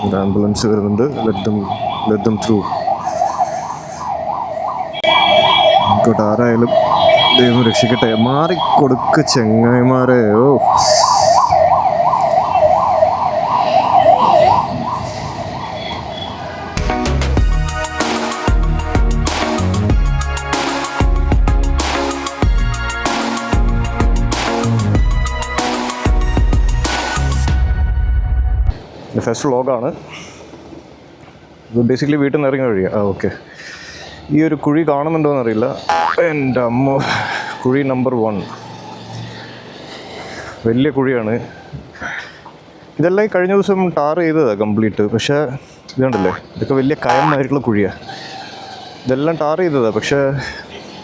ഒരു ആംബുലൻസ് വരുന്നുണ്ട്. Let them through. ആയിക്കോട്ടെ, ആരായാലും ദൈവം രക്ഷിക്കട്ടെ. മാറിക്കൊടുക്ക് ചെങ്ങായിമാരെ. ഓ, ഫസ്റ്റ് വ്ളോഗാണ് ഇത്. ബേസിക്കലി വീട്ടിൽ നിന്ന് ഇറങ്ങി വഴിയാണ്. ഓക്കെ, ഈ ഒരു കുഴി കാണുന്നുണ്ടോയെന്ന് അറിയില്ല. എൻ്റെ അമ്മ, കുഴി നമ്പർ 1 വലിയ കുഴിയാണ്. ഇതെല്ലാം ഈ കഴിഞ്ഞ ദിവസം ടാർ ചെയ്തതാണ് കംപ്ലീറ്റ്. പക്ഷേ ഇതുണ്ടല്ലേ, ഇതൊക്കെ വലിയ കയമായിട്ടുള്ള കുഴിയാണ്. ഇതെല്ലാം ടാർ ചെയ്തതാണ്. പക്ഷേ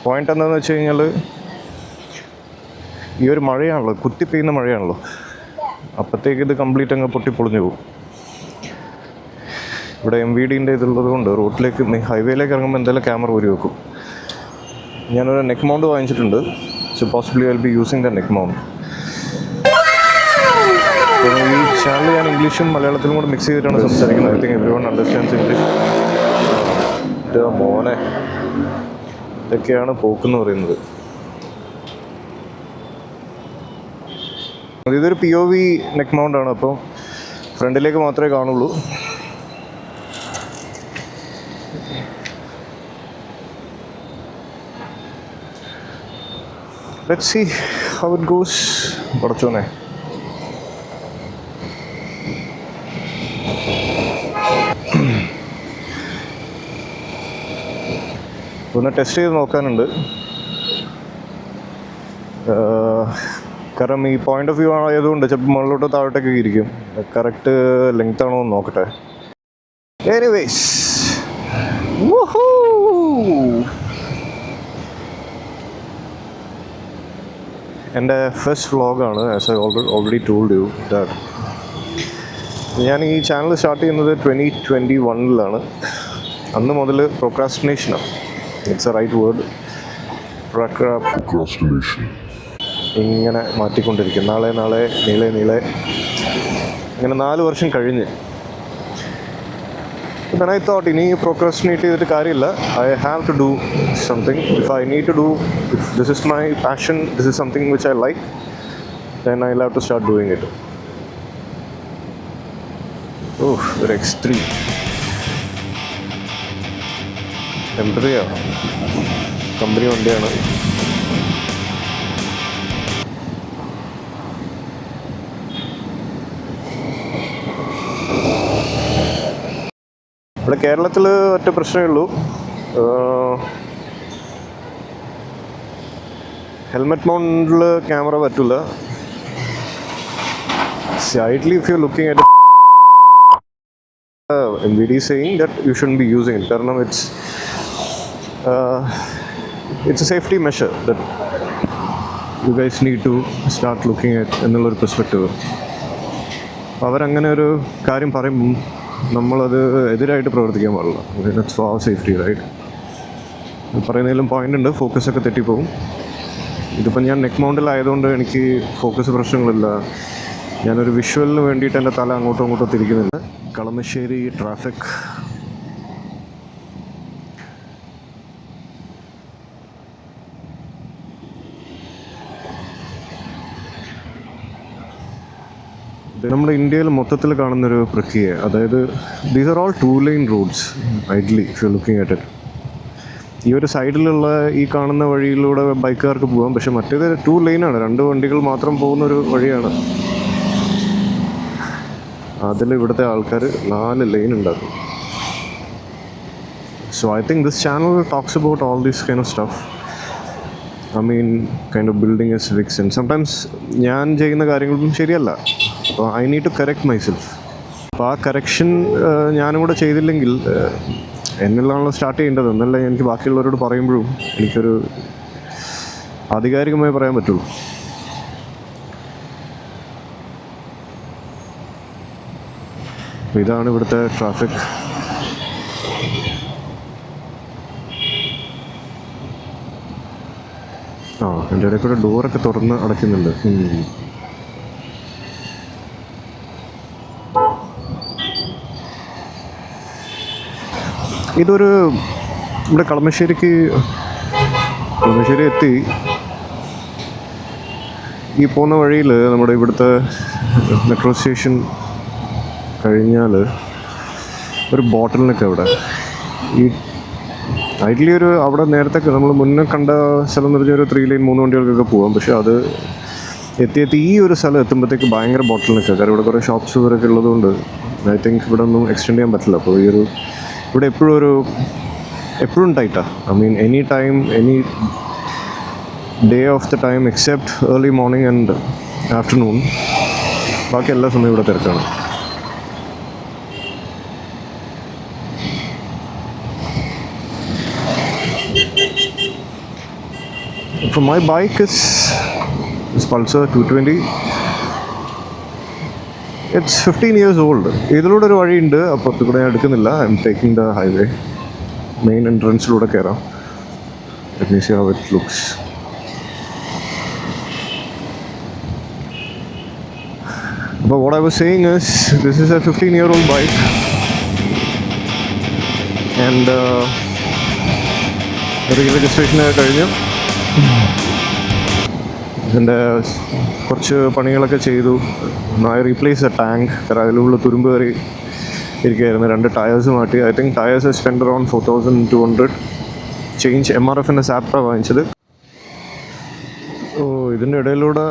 പോയിൻ്റ് എന്താണെന്ന് വെച്ച് കഴിഞ്ഞാൽ, ഈ ഒരു മഴയാണല്ലോ, കുത്തി പെയ്യുന്ന മഴയാണല്ലോ, അപ്പോഴത്തേക്ക് ഇത് കംപ്ലീറ്റ് അങ്ങ് പൊട്ടിപ്പൊളിഞ്ഞു പോകും. ഇവിടെ MVDൻ്റെ ഇതുള്ളത് കൊണ്ട് റോഡിലേക്ക്, ഹൈവേയിലേക്ക് ഇറങ്ങുമ്പോൾ എന്തായാലും ക്യാമറ ഊരി വെക്കും. ഞാനൊരു നെക്ക് മൗണ്ട് വാങ്ങിച്ചിട്ടുണ്ട്. So possibly I will be using the neck mount. ഈ ചാനൽ ഞാൻ ഇംഗ്ലീഷും മലയാളത്തിലും കൂടെ മിക്സ് ചെയ്തിട്ടാണ് സംസാരിക്കുന്നത്. I think every one understands English. മോനെ, ഇതൊക്കെയാണ് പോക്കെന്ന് പറയുന്നത്. ഇതൊരു POV നെക്ക് മൗണ്ടാണ്. അപ്പോൾ ഫ്രണ്ടിലേക്ക് മാത്രമേ കാണുള്ളൂ. Let's see how it goes. പടച്ചോനെ, ഒന്ന് ടെസ്റ്റ് ചെയ്ത് നോക്കാനുണ്ട്. കാരണം ഈ പോയിന്റ് ഓഫ് വ്യൂ ആയതുകൊണ്ട് ചിലപ്പോൾ മുകളിലോട്ട് താഴോട്ടൊക്കെ ഇരിക്കും. കറക്റ്റ് ലെങ്ത് ആണോ എന്ന് നോക്കട്ടെ. എനിവേസ്, എൻ്റെ ഫസ്റ്റ് വ്ളോഗാണ്. As I already told you that ഞാൻ ഈ ചാനൽ സ്റ്റാർട്ട് ചെയ്യുന്നത് 2021 അന്ന് മുതൽ പ്രൊക്രാസ്റ്റിനേഷനാണ്. It's a right word. Procrastination ഇങ്ങനെ മാറ്റിക്കൊണ്ടിരിക്കും. നാളെ നീളെ ഇങ്ങനെ 4 വർഷം കഴിഞ്ഞ്. Then I thought, ഇനി procrastinate ചെയ്തിട്ട് കാര്യമില്ല. I have to do something. If I need to do, if this is my passion, this is something which I like, then I'll have to start doing it. Oh, the X3 ടെമ്പററിയാണ്, company വണ്ടിയാണ്. ഇവിടെ കേരളത്തിൽ ഒറ്റ പ്രശ്നമേ ഉള്ളൂ, helmet മൗണ്ടിൽ camera പറ്റില്ല. Slightly if you're looking at MVD saying that you shouldn't be using it, കാരണം it's a safety measure that you guys need to start looking at എന്നുള്ളൊരു പെർസ്പെക്റ്റീവ്. അവരങ്ങനെ ഒരു കാര്യം പറയുമ്പം നമ്മളത് എതിരായിട്ട് പ്രവർത്തിക്കാൻ പാടില്ല. That's for safety, right? പറയുന്നതിലും പോയിൻ്റ് ഉണ്ട്, ഫോക്കസൊക്കെ തെറ്റിപ്പോവും. ഇതിപ്പം ഞാൻ നെക്ക് മൗണ്ടിലായതുകൊണ്ട് എനിക്ക് ഫോക്കസ് പ്രശ്നങ്ങളില്ല. ഞാനൊരു വിഷ്വലിന് വേണ്ടിയിട്ട് എൻ്റെ തല അങ്ങോട്ടും ഇങ്ങോട്ടും തിരിക്കുന്നില്ല. കളമശ്ശേരി ട്രാഫിക്. നമ്മുടെ ഇന്ത്യയിൽ മൊത്തത്തിൽ കാണുന്നൊരു പ്രക്രിയ, അതായത് these are all 2-lane roads ideally if you looking at it. ഈ ഒരു സൈഡിലുള്ള ഈ കാണുന്ന വഴിയിലൂടെ ബൈക്കുകാർക്ക് പോകാം, പക്ഷെ മറ്റേത് 2 ലൈനാണ്, 2 വണ്ടികൾ മാത്രം പോകുന്നൊരു വഴിയാണ്. അതിൽ ഇവിടുത്തെ ആൾക്കാർ 4 ലൈൻ ഉണ്ടാക്കും. So I think this channel talks about all these kind of stuff. I mean kind of building a civics. And sometimes ഞാൻ ചെയ്യുന്ന കാര്യങ്ങളും ശരിയല്ല. അപ്പോൾ I need to correct myself. അപ്പോൾ ആ കറക്ഷൻ ഞാനും കൂടെ ചെയ്തില്ലെങ്കിൽ എന്നിലാണല്ലോ സ്റ്റാർട്ട് ചെയ്യേണ്ടത്. എന്നല്ല എനിക്ക് ബാക്കിയുള്ളവരോട് പറയുമ്പോഴും എനിക്കൊരു ആധികാരികമായി പറയാൻ പറ്റുള്ളൂ. അപ്പോൾ ഇതാണ് ഇവിടുത്തെ ട്രാഫിക്. എൻ്റെ ഇടയിൽ കൂടെ ഡോറൊക്കെ തുറന്ന് അടയ്ക്കുന്നുണ്ട്. ഇതൊരു ഇവിടെ കളമശ്ശേരി എത്തി ഈ പോകുന്ന വഴിയിൽ നമ്മുടെ ഇവിടുത്തെ മെട്രോ സ്റ്റേഷൻ കഴിഞ്ഞാൽ ഒരു ബോട്ടിലിനൊക്കെ അവിടെ ഈ ഐഡിയലി ഒരു അവിടെ നേരത്തെ നമ്മൾ മുന്നേ കണ്ട സ്ഥലം എന്ന് പറഞ്ഞാൽ ഒരു 3 ലൈൻ 3 വണ്ടികൾക്കൊക്കെ പോകാം. പക്ഷേ അത് എത്തി ഈ ഒരു സ്ഥലം എത്തുമ്പോഴത്തേക്ക് ഭയങ്കര ബോട്ടിലിനൊക്കെ, കാരണം ഇവിടെ കുറേ ഷോപ്സ് ഇവരൊക്കെ ഉള്ളതുകൊണ്ട് ഐ തിങ്ക് ഇവിടെ ഒന്നും എക്സ്റ്റെൻഡ് ചെയ്യാൻ പറ്റില്ല. അപ്പോൾ ഈ ഒരു ഇവിടെ എപ്പോഴും ടൈറ്റാണ്. I mean any time any day of the time except early morning and afternoon, ബാക്കി എല്ലാ സമയവും ഇവിടെ തിരക്കാണ്. For my bike is Pulsar 220. It's 15 years old. ഇതിലൂടെ ഒരു വഴിയുണ്ട്, അപ്പോൾ ഇവിടെ ഞാൻ എടുക്കുന്നില്ല. I'm taking the highway. Main എൻട്രൻസിലൂടെ കയറാം. Let me see how it looks. But what I was saying is, this is a 15-year-old bike. And registration കഴിഞ്ഞു. ഇതിൻ്റെ കുറച്ച് പണികളൊക്കെ ചെയ്തു. ഐ റീപ്ലേസ് എ ടാങ്ക്, കാരണം അതിലുള്ള തുരുമ്പ് കയറി ഇരിക്കുകയായിരുന്നു. 2 ടയേഴ്സ് മാറ്റി. I think tyres spend around 4200 change. MRFിൻ്റെ സാപ്റ്റാണ് വാങ്ങിച്ചത്. ഓ, ഇതിൻ്റെ ഇടയിലൂടെ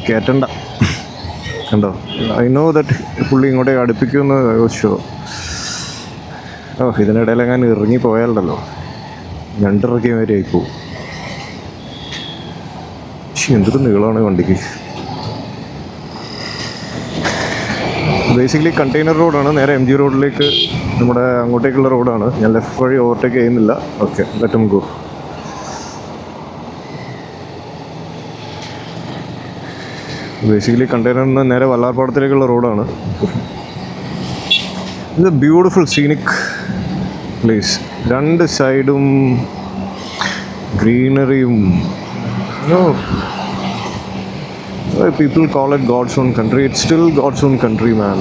കയറ്റണ്ട, കണ്ടോ? ഐ നോ ദറ്റ് പുള്ളി ഇങ്ങോട്ടേക്ക് അടുപ്പിക്കുമെന്ന് ഷോ. ഓ, ഇതിനിടയിൽ ഞാൻ ഇറങ്ങി പോയാലുണ്ടല്ലോ, ഞണ്ടിറക്കിയ മാതിരി ആയിപ്പോവും. എന്തൊരു നീളമാണ് വണ്ടിക്ക്. ബേസിക്കലി കണ്ടെയ്നർ റോഡാണ്. നേരെ MG റോഡിലേക്ക്, നമ്മുടെ അങ്ങോട്ടേക്കുള്ള റോഡാണ്. ഞാൻ ലെഫ്റ്റ് വഴി ഓവർടേക്ക് ചെയ്യുന്നില്ല. Okay, let go. ബേസിക്കലി കണ്ടെയ്നറിൽ നിന്ന് നേരെ വല്ലാർപാടത്തിലേക്കുള്ള റോഡാണ്. ഇത് ബ്യൂട്ടിഫുൾ സീനിക് പ്ലേസ്. 2 സൈഡും ഗ്രീനറിയും. People call it God's own country. It's still God's own country, man.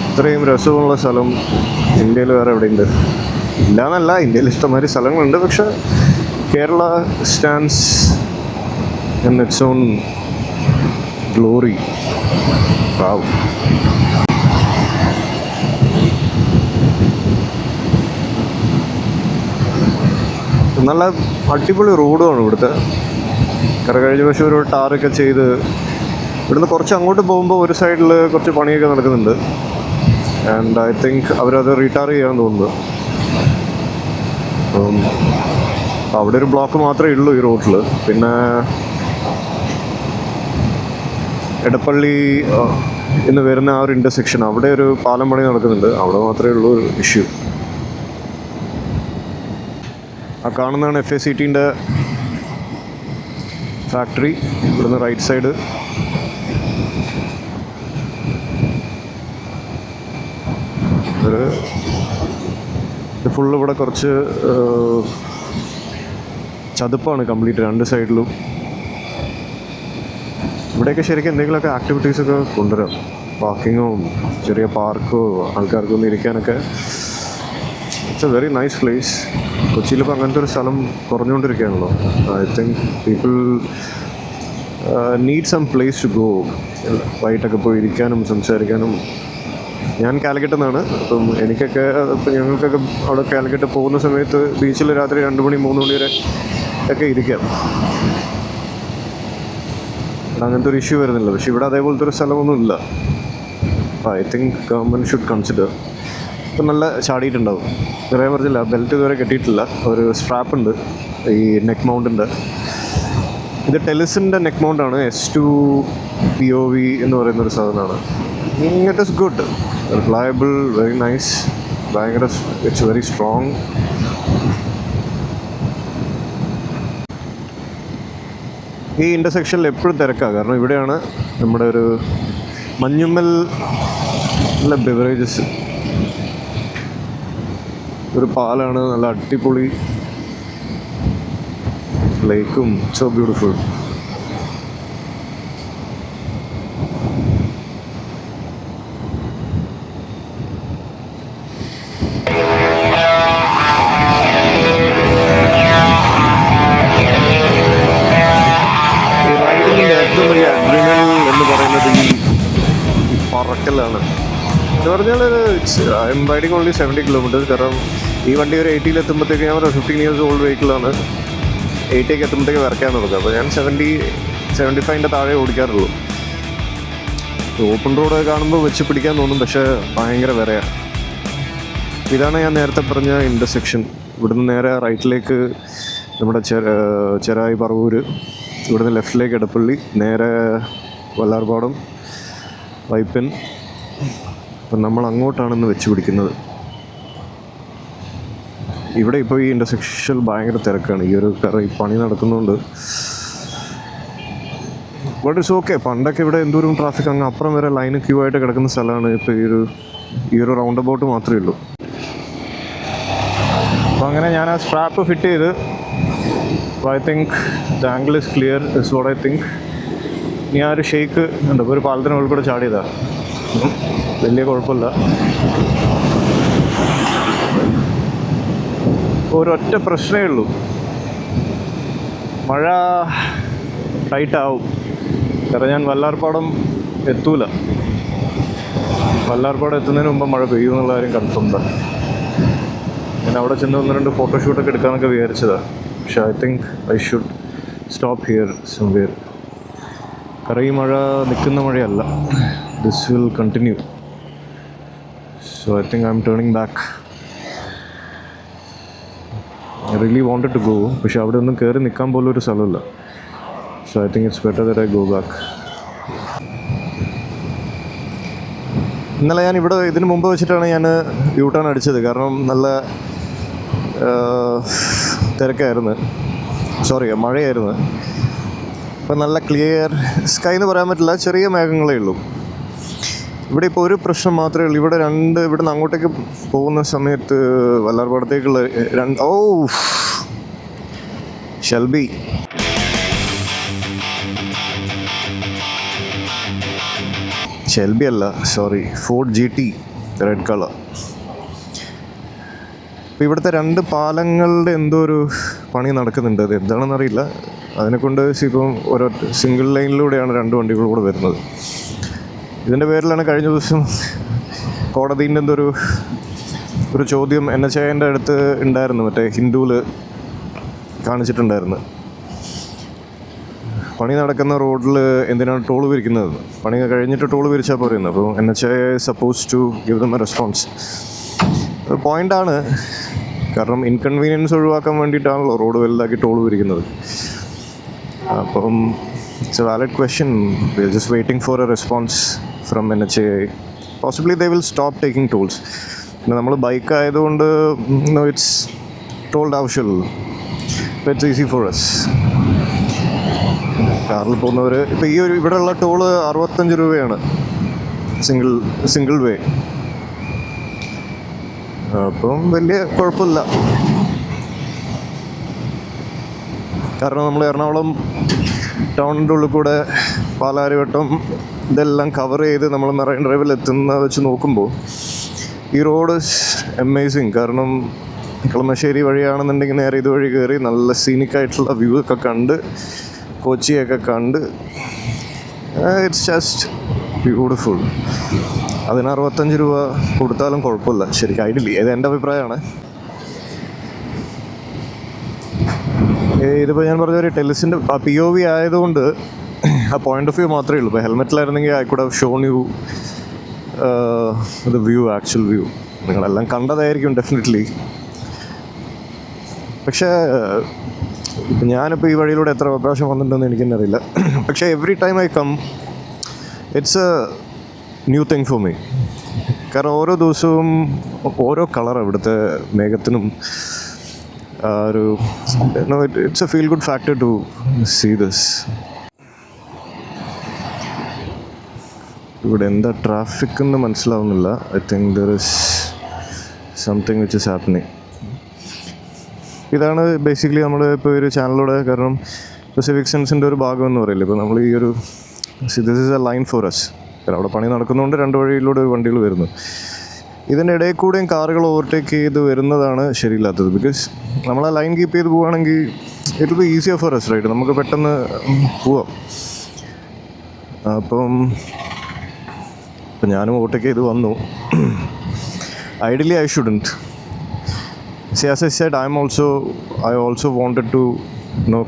ഇത്രയും രസമുള്ള സ്ഥലം ഇന്ത്യയിൽ വേറെ എവിടെയുണ്ട്? ഇല്ല എന്നല്ല, ഇന്ത്യയിൽ ഇഷ്ടംമാതിരി സ്ഥലങ്ങളുണ്ട്. പക്ഷെ Kerala stands in its own glory. Wow. നല്ല അടിപൊളി റോഡുമാണ് ഇവിടുത്തെ. കഴിഞ്ഞ പക്ഷേ ഒരു ടാറൊക്കെ ചെയ്ത് ഇവിടുന്ന് കുറച്ച് അങ്ങോട്ട് പോകുമ്പോൾ ഒരു സൈഡിൽ കുറച്ച് പണിയൊക്കെ നടക്കുന്നുണ്ട്. ആൻഡ് ഐ തിങ്ക് അവരത് റീടാർ ചെയ്യാൻ തോന്നുന്നു. അവിടെ ഒരു ബ്ലോക്ക് മാത്രമേ ഉള്ളൂ ഈ റോഡിൽ. പിന്നെ എടപ്പള്ളി എന്ന് വരുന്ന ആ ഒരു ഇൻ്റർസെക്ഷൻ, അവിടെ ഒരു പാലം പണി നടക്കുന്നുണ്ട്. അവിടെ മാത്രമേ ഉള്ളൂ ഒരു ഇഷ്യൂ. ആ കാണുന്നതാണ് FACTൻ്റെ ഫാക്ടറി. ഇവിടുന്ന് റൈറ്റ് സൈഡ്. ഇത് ഫുള്ള് ഇവിടെ കുറച്ച് ചതുപ്പാണ് കംപ്ലീറ്റ് 2 സൈഡിലും. ഇവിടെയൊക്കെ ശരിക്കും എന്തെങ്കിലുമൊക്കെ ആക്ടിവിറ്റീസൊക്കെ കൊണ്ടുവരാം. പാർക്കിങ്ങോ ചെറിയ പാർക്കോ ആൾക്കാർക്കൊന്ന് ഇരിക്കാനൊക്കെ. It's a very nice place. കൊച്ചിയിലിപ്പോൾ അങ്ങനത്തെ ഒരു സ്ഥലം കുറഞ്ഞുകൊണ്ടിരിക്കുകയാണല്ലോ. I think people need some place to go. വൈകിട്ടൊക്കെ പോയി ഇരിക്കാനും സംസാരിക്കാനും. ഞാൻ കാലിക്കറ്റ് നിന്നാണ്. അപ്പം എനിക്കൊക്കെ ഞങ്ങൾക്കൊക്കെ അവിടെ കാലിക്കറ്റ് പോകുന്ന സമയത്ത് ബീച്ചിൽ രാത്രി 2 മണി 3 മണി വരെ ഒക്കെ ഇരിക്കാം. അങ്ങനത്തെ ഒരു ഇഷ്യൂ വരുന്നില്ല. പക്ഷെ ഇവിടെ അതേപോലത്തെ ഒരു സ്ഥലമൊന്നും ഇല്ല. I think government should consider. ഇപ്പം നല്ല ചാടിയിട്ടുണ്ടാവും. പറയാൻ പറഞ്ഞില്ല, ബെൽറ്റ് ഇതുവരെ കെട്ടിയിട്ടില്ല. ഒരു സ്ട്രാപ്പ് ഉണ്ട് ഈ നെക്ക് മൗണ്ടിൻ്റെ. ഇത് ടെലിസിൻ്റെ നെക്ക് മൗണ്ടാണ്. S2 POV എന്ന് പറയുന്നൊരു സാധനമാണ്. It is good, reliable, very nice. ഭയങ്കര ഇറ്റ്സ് വെരി സ്ട്രോങ്. ഈ ഇൻ്റർസെക്ഷനിൽ എപ്പോഴും തിരക്കാണ്. കാരണം ഇവിടെയാണ് നമ്മുടെ ഒരു മഞ്ഞുമ്മൽ ബെവറേജസ്. ഒരു പാലാണ്, നല്ല അടിപൊളി ലേക്കും. So beautiful. നല്ലത് ഈ പറക്കലാണ് എന്ന് പറഞ്ഞാൽ. I M riding only 70 kilometres. കാരണം ഈ വണ്ടി ഒരു 80 എത്തുമ്പോഴത്തേക്ക് ഞാൻ 15 years ഓൾഡ് വെഹിക്കിളാണ്. 80 എത്തുമ്പോഴത്തേക്ക് വരയ്ക്കാൻ തുടങ്ങുക. അപ്പോൾ ഞാൻ 75 താഴെ ഓടിക്കാറുള്ളൂ. ഓപ്പൺ റോഡ് കാണുമ്പോൾ വെച്ച് പിടിക്കാൻ തോന്നും, പക്ഷേ ഭയങ്കര വിറയാണ്. ഇതാണ് ഞാൻ നേരത്തെ പറഞ്ഞ ഇൻ്റർസെക്ഷൻ. ഇവിടുന്ന് നേരെ റൈറ്റിലേക്ക് നമ്മുടെ ചെറായി പറവൂർ, ഇവിടുന്ന് ലെഫ്റ്റിലേക്ക് എടപ്പള്ളി, നേരെ വല്ലാർപാടം, വൈപ്പിൻ. അപ്പം നമ്മൾ അങ്ങോട്ടാണെന്ന് വെച്ച് പിടിക്കുന്നത്. ഇവിടെ ഇപ്പോൾ ഈ ഇൻ്റർസെക്ഷൻ ഭയങ്കര തിരക്കാണ്. ഈ ഒരു പണി നടക്കുന്നതുകൊണ്ട്. But it's okay. പണ്ടൊക്കെ ഇവിടെ എന്തോരം ട്രാഫിക്, അങ്ങ് അപ്പുറം വരെ ലൈന് ക്യൂ ആയിട്ട് കിടക്കുന്ന സ്ഥലമാണ്. ഇപ്പോൾ ഈ ഒരു റൗണ്ട് അബൌട്ട് മാത്രമേ ഉള്ളൂ. അപ്പോൾ അങ്ങനെ ഞാൻ ആ സ്ട്രാപ്പ് ഫിറ്റ് ചെയ്ത്, I think the angle is clear is what I think. ഇനി ആ ഒരു ഷേക്ക് ഉണ്ട്. ഇപ്പോൾ ഒരു പാലത്തിന് മുകളിൽ കൂടെ ചാടിയതാണ്, വലിയ കുഴപ്പമില്ല. ഒരൊറ്റ പ്രശ്നമേ ഉള്ളൂ, മഴ ടൈറ്റാവും. കാരണം ഞാൻ വല്ലാർപാടം എത്തൂല. വല്ലാർപാടം എത്തുന്നതിന് മുമ്പ് മഴ പെയ്യും എന്നുള്ള കാര്യം കൺഫേംഡാണ്. ഞാൻ അവിടെ ചെന്ന് 1-2 ഫോട്ടോഷൂട്ടൊക്കെ എടുക്കാനൊക്കെ വിചാരിച്ചതാണ്. പക്ഷേ I think I should stop here somewhere. കാരണം ഈ മഴ നിൽക്കുന്ന മഴയല്ല. This will continue. So I think I'm turning back. I really wanted to go, പക്ഷെ അവിടെ ഒന്നും കയറി നിൽക്കാൻ പോലും ഒരു സ്ഥലമില്ല. So I think it's better that I go back. ഇന്നലെ ഞാൻ ഇവിടെ ഇതിന് മുമ്പ് വെച്ചിട്ടാണ് ഞാൻ യൂ ടേൺ അടിച്ചത്. കാരണം നല്ല തിരക്കായിരുന്നു, മഴയായിരുന്നു. അപ്പം നല്ല ക്ലിയർ സ്കൈ എന്ന് പറയാൻ പറ്റില്ല, ചെറിയ മേഘങ്ങളേ ഉള്ളൂ. ഇവിടെ ഇപ്പോൾ ഒരു പ്രശ്നം മാത്രമേ ഉള്ളൂ. ഇവിടെ ഇവിടുന്ന് അങ്ങോട്ടേക്ക് പോകുന്ന സമയത്ത് വല്ലാർപാടത്തേക്കുള്ള ഷെൽബി അല്ല, sorry, Ford GT red colour. ഇപ്പോൾ ഇവിടുത്തെ 2 പാലങ്ങളുടെ എന്തോ ഒരു പണി നടക്കുന്നുണ്ട്. അത് എന്താണെന്ന് അറിയില്ല. അതിനെക്കൊണ്ട് ഇപ്പം ഓരോ സിംഗിൾ ലൈനിലൂടെയാണ് 2 വണ്ടികൾ കൂടെ വരുന്നത്. ഇതിൻ്റെ പേരിലാണ് കഴിഞ്ഞ ദിവസം കോടതിൻ്റെ ഒരു ചോദ്യം NHAIൻ്റെ അടുത്ത് ഉണ്ടായിരുന്നു. മറ്റേ ഹിന്ദുവിൽ കാണിച്ചിട്ടുണ്ടായിരുന്നു. പണി നടക്കുന്ന റോഡിൽ എന്തിനാണ് ടോൾ പിരിക്കുന്നത്? പണി കഴിഞ്ഞിട്ട് ടോൾ പിരിച്ചാൽ പോരുന്നത്. അപ്പോൾ NHAI suppose to give them a response. പോയിൻ്റാണ്. കാരണം ഇൻകൺവീനിയൻസ് ഒഴിവാക്കാൻ വേണ്ടിയിട്ടാണല്ലോ റോഡ് വലുതാക്കി ടോൾ പിരിക്കുന്നത്. അപ്പം it's a valid question. We are just waiting for a response from NHAI. Possibly they will stop taking tolls. പിന്നെ നമ്മൾ ബൈക്ക് ആയതുകൊണ്ട് ഇറ്റ്സ് ടോൾഡ് ആവശ്യമുള്ളൂ. It's easy for us. കാറിൽ പോകുന്നവർ ഇപ്പോൾ ഇവിടെയുള്ള ടോള് 65 രൂപയാണ് സിംഗിൾ വേ. അപ്പം വലിയ കുഴപ്പമില്ല. കാരണം നമ്മൾ എറണാകുളം ടൗണിൻ്റെ ഉള്ളിൽ കൂടെ പാലാരിവട്ടം ഇതെല്ലാം കവർ ചെയ്ത് നമ്മൾ മെറൈൻ ഡ്രൈവിൽ എത്തുന്ന വെച്ച് നോക്കുമ്പോൾ ഈ റോഡ് അമേസിങ്. കാരണം കളമശ്ശേരി വഴിയാണെന്നുണ്ടെങ്കിൽ നേരെ ഇതുവഴി കയറി നല്ല സീനിക്കായിട്ടുള്ള വ്യൂ ഒക്കെ കണ്ട് കൊച്ചിയൊക്കെ കണ്ട് ഇറ്റ്സ് ജസ്റ്റ് ബ്യൂട്ടിഫുൾ. അതിന് 65 രൂപ കൊടുത്താലും കുഴപ്പമില്ല ശരിക്കും, ഐഡിയലി. ഇത് എൻ്റെ അഭിപ്രായമാണ്. ഇതിപ്പോൾ ഞാൻ പറഞ്ഞ ഒരു ടെലിസിൻ്റെ POV ആയതുകൊണ്ട് ആ പോയിന്റ് ഓഫ് വ്യൂ മാത്രമേ ഉള്ളൂ. ഇപ്പോൾ ഹെൽമെറ്റിലായിരുന്നെങ്കിൽ I could have shown you the view, actual view. നിങ്ങളെല്ലാം കണ്ടതായിരിക്കും ഡെഫിനറ്റ്ലി. പക്ഷേ ഇപ്പം ഞാനിപ്പോൾ ഈ വഴിയിലൂടെ എത്ര പ്രാവശ്യം വന്നിട്ടുണ്ടെന്ന് എനിക്കെന്നെ അറിയില്ല. പക്ഷേ every time I come it's a new thing for me. കാരണം ഓരോ ദിവസവും ഓരോ കളറാണ് ഇവിടുത്തെ മേഘത്തിനും. ഒരു it's a feel good factor to see this. ഇവിടെ എന്താ ട്രാഫിക് എന്ന് മനസ്സിലാവുന്നില്ല. I think there is something which is happening. ഇതാണ് ബേസിക്കലി നമ്മൾ ഇപ്പോൾ ഒരു ചാനലിലൂടെ, കാരണം ഇപ്പോൾ സിവിക് സെൻസിൻ്റെ ഒരു ഭാഗം എന്ന് പറയില്ല. ഇപ്പോൾ നമ്മൾ ഈ ഒരു this is a line for us. കാരണം അവിടെ പണി നടക്കുന്നതുകൊണ്ട് 2 വഴിയിലൂടെ വണ്ടികൾ വരുന്നു. ഇതിൻ്റെ ഇടയിൽ കൂടെയും കാറുകൾ ഓവർടേക്ക് ചെയ്ത് വരുന്നതാണ് ശരിയില്ലാത്തത്. ബിക്കോസ് നമ്മൾ ആ ലൈൻ കീപ്പ് ചെയ്ത് പോവുകയാണെങ്കിൽ it will be easier for us, right? നമുക്ക് പെട്ടെന്ന് പോവാം. അപ്പം ഞാനും ഓവർടേക്ക് ചെയ്ത് വന്നു. Ideally I shouldn't. See, as I said, I also wanted to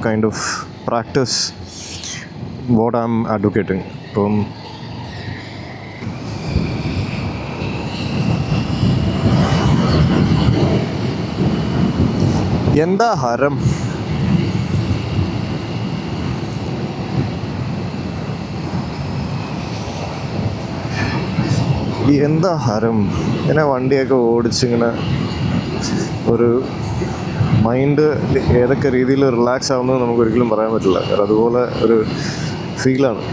kind of practice what I'm advocating. എന്താ ഹരം? എന്താ ഹരം? ഇങ്ങനെ വണ്ടിയൊക്കെ ഓടിച്ചിങ്ങനെ ഒരു മൈൻഡ് ഏതൊക്കെ രീതിയിൽ റിലാക്സ് ആവുന്നത് നമുക്ക് ഒരിക്കലും പറയാൻ പറ്റില്ല. കാരണം അതുപോലെ ഒരു ഫീലാണ്.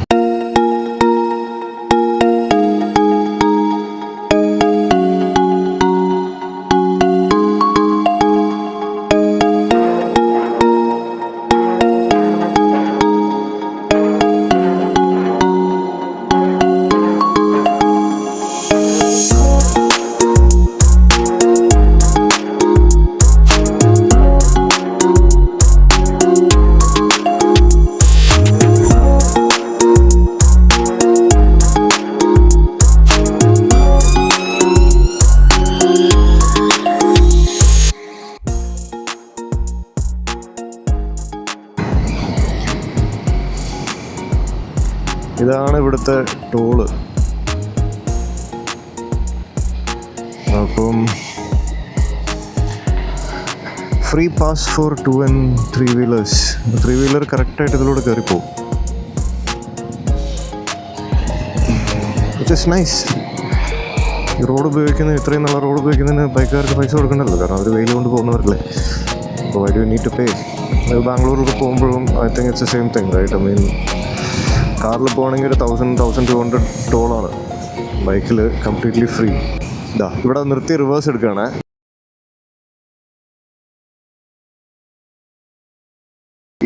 ഇതാണ് ഇവിടുത്തെ ടോള്. അപ്പം free pass for 2 and 3 wheelers. 3 wheeler കറക്റ്റായിട്ട് ഇതിലൂടെ കയറിപ്പോവും. It is nice. ഈ റോഡ് ഉപയോഗിക്കുന്ന ഇത്രയും നല്ല റോഡ് ഉപയോഗിക്കുന്നതിന് ബൈക്കുകാർക്ക് പൈസ കൊടുക്കണ്ടല്ലോ, കാരണം അവർ വെയിൽ കൊണ്ട് പോകുന്നവരല്ലേ. അപ്പോൾ why do need to pay? ബാംഗ്ലൂരിൽ പോകുമ്പോഴും I think it's the same thing, right? I mean കാറിൽ പോകണമെങ്കിൽ ഒരു 1,200 ടോളാണ്. ബൈക്കിൽ കംപ്ലീറ്റ്ലി ഫ്രീ. ഇവിടെ നിർത്തി റിവേഴ്സ് എടുക്കുകയാണ്.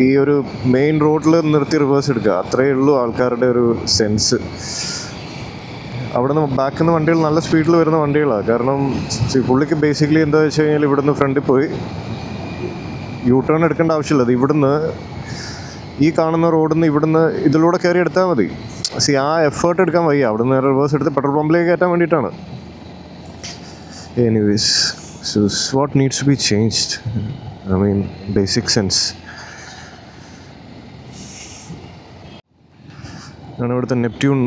ഈ ഒരു മെയിൻ റോഡിൽ നിർത്തി റിവേഴ്സ് എടുക്കുക, അത്രയേ ഉള്ളൂ ആൾക്കാരുടെ ഒരു സെൻസ്. അവിടെ നിന്ന് ബാക്കിൽ നിന്ന് വണ്ടികൾ നല്ല സ്പീഡിൽ വരുന്ന വണ്ടികളാണ്. കാരണം പുള്ളിക്ക് ബേസിക്കലി എന്താ വെച്ച് കഴിഞ്ഞാൽ ഇവിടുന്ന് ഫ്രണ്ടിൽ പോയി യൂ ടേൺ എടുക്കേണ്ട ആവശ്യമില്ല. അത് ഇവിടുന്ന് ഈ കാണുന്ന റോഡിൽ നിന്ന് ഇവിടുന്ന് ഇതിലൂടെ കയറി എടുത്താൽ മതി. ആ എഫേർട്ട് എടുക്കാൻ വയ്യ. അവിടെ നിന്ന് റിവേഴ്സ് എടുത്ത് പെട്രോൾ പമ്പിലേക്ക് കയറ്റാൻ വേണ്ടിയിട്ടാണ്. Anyways, so what needs to be changed. I mean basic sense. ആണ് ഇവിടുത്തെ നെപ്റ്റ്യൂൺ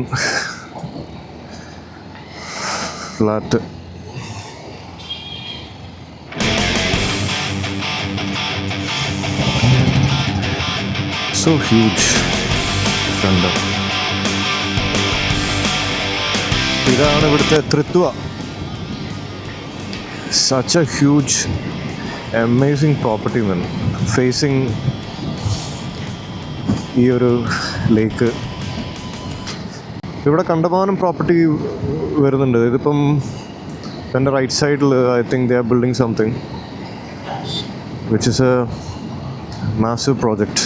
ഫ്ലാറ്റ്. So huge. ഇതാണ് ഇവിടുത്തെ Thrithva. Such a huge, amazing property, man. Facing ഈ ഒരു ലേക്ക്. ഇവിടെ കണ്ടമാനം പ്രോപ്പർട്ടി വരുന്നുണ്ട്. ഇതിപ്പം എൻ്റെ റൈറ്റ് സൈഡിൽ I think they are building something which is A massive project.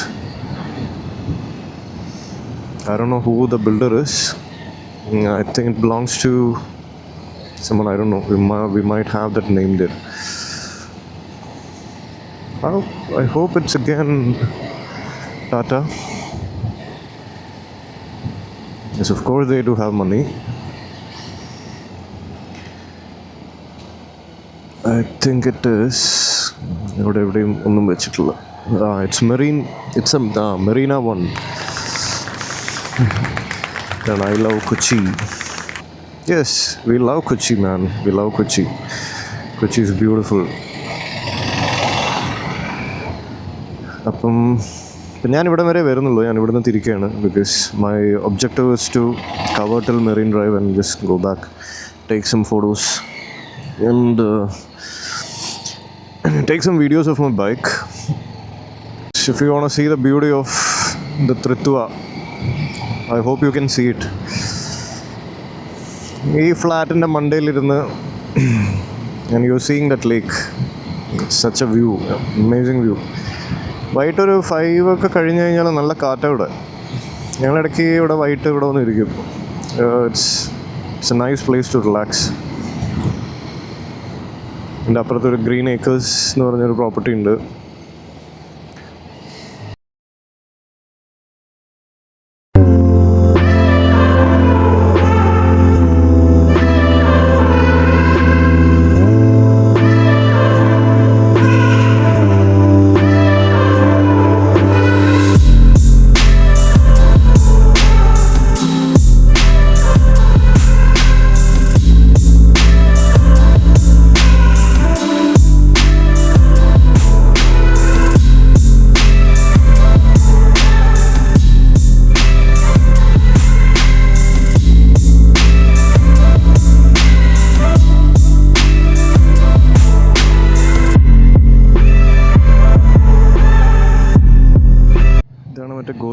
I don't know who the builder is. I think it belongs to someone, I don't know. We might have that name there. I hope it's again Tata. Yes, of course they do have money. I think it is. എവിടെയും ഒന്നും വെച്ചിട്ടില്ല. It's Marine. It's a Marina One. And I love Kochi. Yes, we love Kochi, man. We love Kochi. Kochi is beautiful. അപ്പം ഞാനിവിടെ വരെ വരുന്നുള്ളൂ. ഞാനിവിടെ നിന്ന് തിരിക്കുകയാണ്. Because my objective is to cover till Marine Drive and just go back, take some photos and take some videos of my bike. If you want to see the beauty of the Trithua, I hope you can see it. ഈ ഫ്ലാറ്റിൻ്റെ മണ്ടയിലിരുന്ന് and you're seeing that lake. It's such a view, amazing view. വൈകിട്ടൊരു 5 ഒക്കെ കഴിഞ്ഞ് കഴിഞ്ഞാൽ നല്ല കാറ്റാണ് ഇവിടെ. ഞങ്ങളിടയ്ക്ക് ഇവിടെ വൈകിട്ട് ഇവിടെ വന്നിരിക്കും. It's a nice place to relax. എൻ്റെ അപ്പുറത്തൊരു ഗ്രീൻ ഏക്കേഴ്സ് എന്ന് പറഞ്ഞൊരു പ്രോപ്പർട്ടി ഉണ്ട്.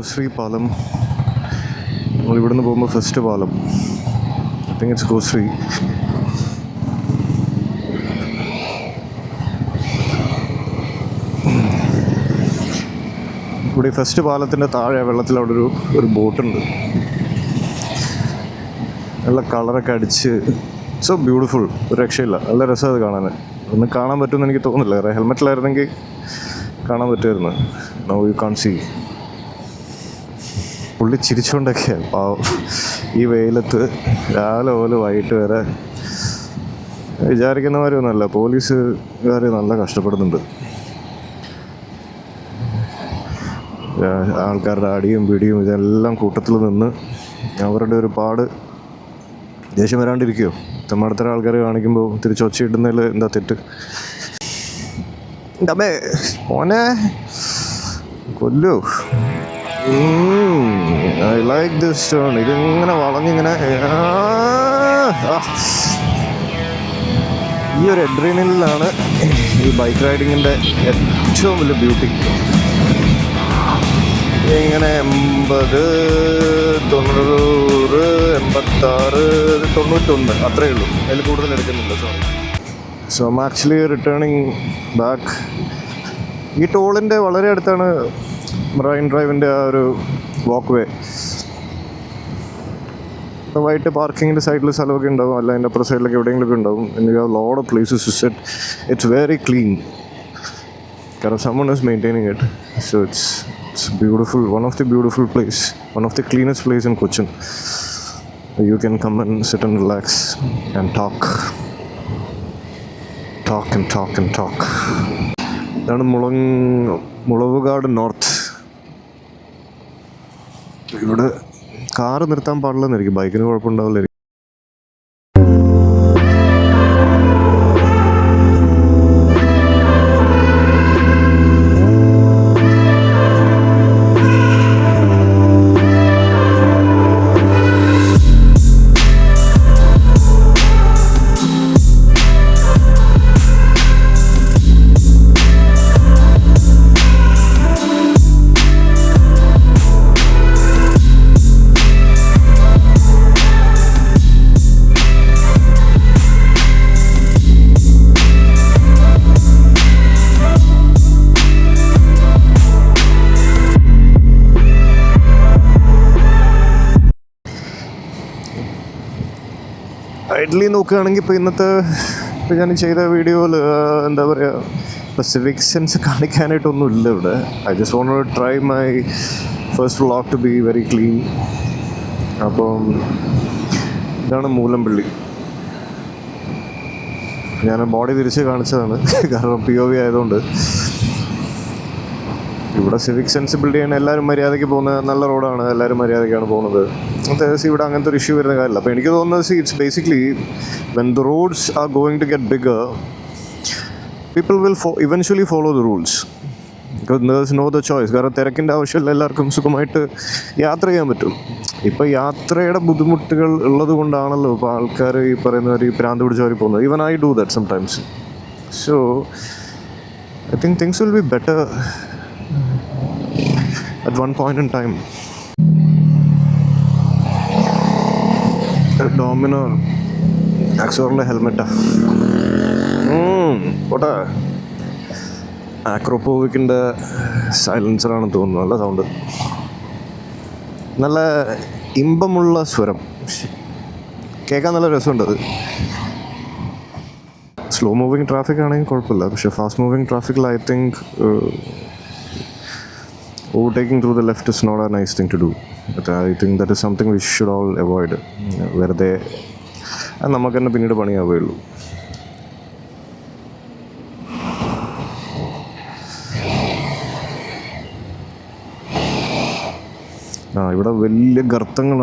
ഗോശ്രീ പാലം. നമ്മളിവിടുന്ന് പോകുമ്പോൾ ഫസ്റ്റ് പാലം, ഐ തിങ്ക് ഇറ്റ്സ് ഗോശ്രീ. ഇവിടെ ഈ ഫസ്റ്റ് പാലത്തിൻ്റെ താഴെ വെള്ളത്തിൽ അവിടെ ഒരു ബോട്ടുണ്ട്. നല്ല കളറൊക്കെ അടിച്ച്, സോ ബ്യൂട്ടിഫുൾ. ഒരു രക്ഷയില്ല, നല്ല രസം അത് കാണാൻ. ഒന്നും കാണാൻ പറ്റുമെന്ന് എനിക്ക് തോന്നുന്നില്ല, വേറെ ഹെൽമെറ്റിലായിരുന്നെങ്കിൽ കാണാൻ പറ്റുമായിരുന്നു. നോ യു കാൺ സീ. പുള്ളി ചിരിച്ചുകൊണ്ടൊക്കെയാണ് പാവം ഈ വെയിലത്ത് രാവിലെ പോലെ വൈകിട്ട് വരെ. വിചാരിക്കുന്നവരൊന്നുമല്ല, പോലീസുകാർ നല്ല കഷ്ടപ്പെടുന്നുണ്ട്. ആൾക്കാരുടെ അടിയും പിടിയും ഇതെല്ലാം കൂട്ടത്തിൽ നിന്ന് അവരുടെ ഒരു പാട് ദേഷ്യം വരാണ്ടിരിക്കുമോ? തെമ്മാടത്തര ആൾക്കാർ കാണിക്കുമ്പോൾ തിരിച്ചൊച്ചയിടുന്നതിൽ എന്താ തെറ്റ്? ഡബേ മോനെ കൊല്ലു. I like this turn. ഇതിങ്ങനെ വളഞ്ഞിങ്ങനെ ഈ ഒരു അഡ്രീനലിലാണ് ഈ ബൈക്ക് റൈഡിങ്ങിൻ്റെ ഏറ്റവും വലിയ ബ്യൂട്ടി. ഇങ്ങനെ 80, 90, 86, 91 അത്രയേ ഉള്ളൂ, അതിൽ കൂടുതൽ എടുക്കുന്നില്ല. So I'm actually returning back. ഈ ടോളിൻ്റെ വളരെ അടുത്താണ് മറൈൻ ഡ്രൈവിൻ്റെ ആ ഒരു വാക്ക് വേ. വൈകിട്ട് പാർക്കിങ്ങിൻ്റെ സൈഡിൽ സ്ഥലമൊക്കെ ഉണ്ടാവും, അല്ല അതിൻ്റെ അപ്പുറം സൈഡിലൊക്കെ എവിടെയെങ്കിലുമൊക്കെ ഉണ്ടാവും. You have lot of places to sit. It's very clean കാരണം someone is maintaining it. So it's beautiful, one of the beautiful place, one of the cleanest place in Cochin. You can come and sit and relax and talk. ഇതാണ് Mulavukad north. ഇവിടെ car നിർത്താൻ പാടില്ലെന്നായിരിക്കും, ബൈക്കിന് കുഴപ്പമുണ്ടാവില്ലായിരിക്കും. ഐഡലി നോക്കുകയാണെങ്കിൽ ഇപ്പോൾ ഇപ്പോൾ ഞാൻ ചെയ്ത വീഡിയോയിൽ എന്താ പറയുക, ഇപ്പോൾ സിവിക് സെൻസ് കാണിക്കാനായിട്ടൊന്നും ഇല്ല ഇവിടെ. I just want to try my first vlog to be very clean. അപ്പം ഇതാണ് മൂലംപള്ളി. ഞാൻ ബോഡി തിരിച്ച് കാണിച്ചതാണ് കാരണം POV ആയതുകൊണ്ട്. ഇവിടെ സിവിക് സെൻസിബിലിറ്റി ആണ്, എല്ലാവരും മര്യാദയ്ക്ക് പോകുന്ന നല്ല റോഡാണ്, എല്ലാവരും മര്യാദയ്ക്കാണ് പോകുന്നത്. അത്യാവശ്യം ഇവിടെ അങ്ങനത്തെ ഒരു ഇഷ്യൂ വരുന്ന കാര്യമില്ല. അപ്പോൾ എനിക്ക് തോന്നുന്നത് it's basically when the roads are going to get bigger, people will eventually follow the rules. Because there is no the choice. കാരണം തിരക്കിൻ്റെ ആവശ്യമില്ല, എല്ലാവർക്കും സുഖമായിട്ട് യാത്ര ചെയ്യാൻ പറ്റും. ഇപ്പോൾ യാത്രയുടെ ബുദ്ധിമുട്ടുകൾ ഉള്ളത് കൊണ്ടാണല്ലോ ഇപ്പോൾ ആൾക്കാർ ഈ പറയുന്നവർ ഈ പ്രാന്ത് പിടിച്ചവർ പോകുന്നത്. Even I do that sometimes. So I think things will be better at one point in time. Dominar Axorle ഹെൽമെറ്റാ പോട്ടെ. ആക്രോപോവിക്കിൻ്റെ സൈലൻസറാണെന്ന് തോന്നുന്നു. നല്ല സൗണ്ട്, നല്ല ഇമ്പമുള്ള സ്വരം, കേൾക്കാൻ നല്ല രസമുണ്ട്. അത് സ്ലോ മൂവിങ് ട്രാഫിക് ആണെങ്കിൽ കുഴപ്പമില്ല, പക്ഷേ ഫാസ്റ്റ് മൂവിങ് ട്രാഫിക്കിൽ I think overtaking through the left is not a nice thing to do. But I think that is something we should all avoid. വെറുതെ നമുക്ക് തന്നെ പിന്നീട് പണിയാവുകയുള്ളൂ. ഇവിടെ വലിയ ഗർത്തങ്ങൾ.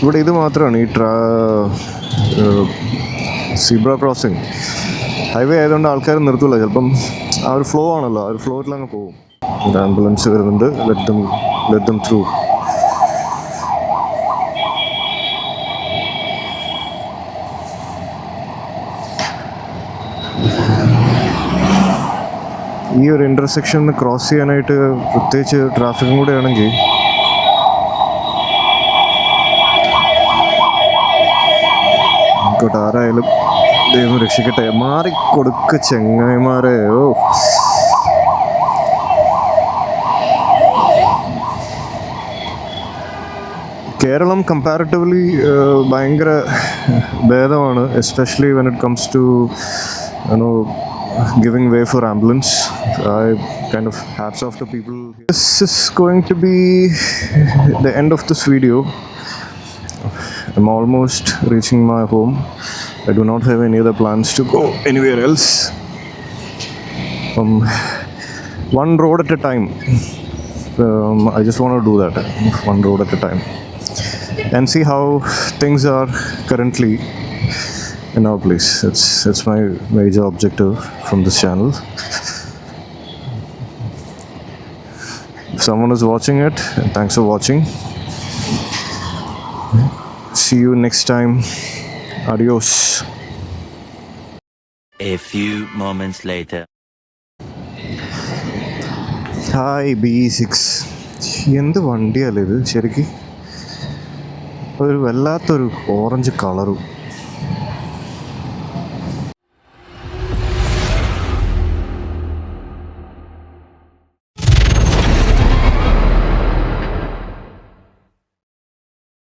ഇവിടെ ഇത് മാത്രമാണ് ഈ സീബ്ര ക്രോസിങ്. ഹൈവേ ആയതുകൊണ്ട് ആൾക്കാർ നിർത്തില്ല, ചിലപ്പം ആ ഒരു ഫ്ലോ ആണല്ലോ, ആ ഒരു ഫ്ലോയിലങ്ങ് പോകും. ഒരു ആംബുലൻസ് വരുന്നുണ്ട്, ലെറ്റ് ദം ത്രൂ. ഈ ഒരു ഇൻ്റർസെക്ഷൻ ക്രോസ് ചെയ്യാനായിട്ട് പ്രത്യേകിച്ച് ട്രാഫിക്കും കൂടെ ആണെങ്കിൽ ആരായാലും ദൈവം രക്ഷിക്കട്ടെ. മാറിക്കൊടുക്ക് ചെങ്ങായിമാരെ. ഓ, കേരളം കമ്പാരിറ്റീവ്ലി ഭയങ്കര ഭേദമാണ്, especially when it comes to giving way for ambulance. I kind of hats off to people. This is going to be the end of this video. I'm almost reaching my home. I do not have any other plans to go anywhere else. One road at a time. I just want to do that, one road at a time, and see how things are currently in our place. It's my major objective from this channel. If someone is watching it, thanks for watching. See you next time. Adios. A few moments later. Hi BE6. എന്ത് വണ്ടിയല്ലേ ഇത് ശരിക്കും? ഒരു വല്ലാത്തൊരു orange കളറും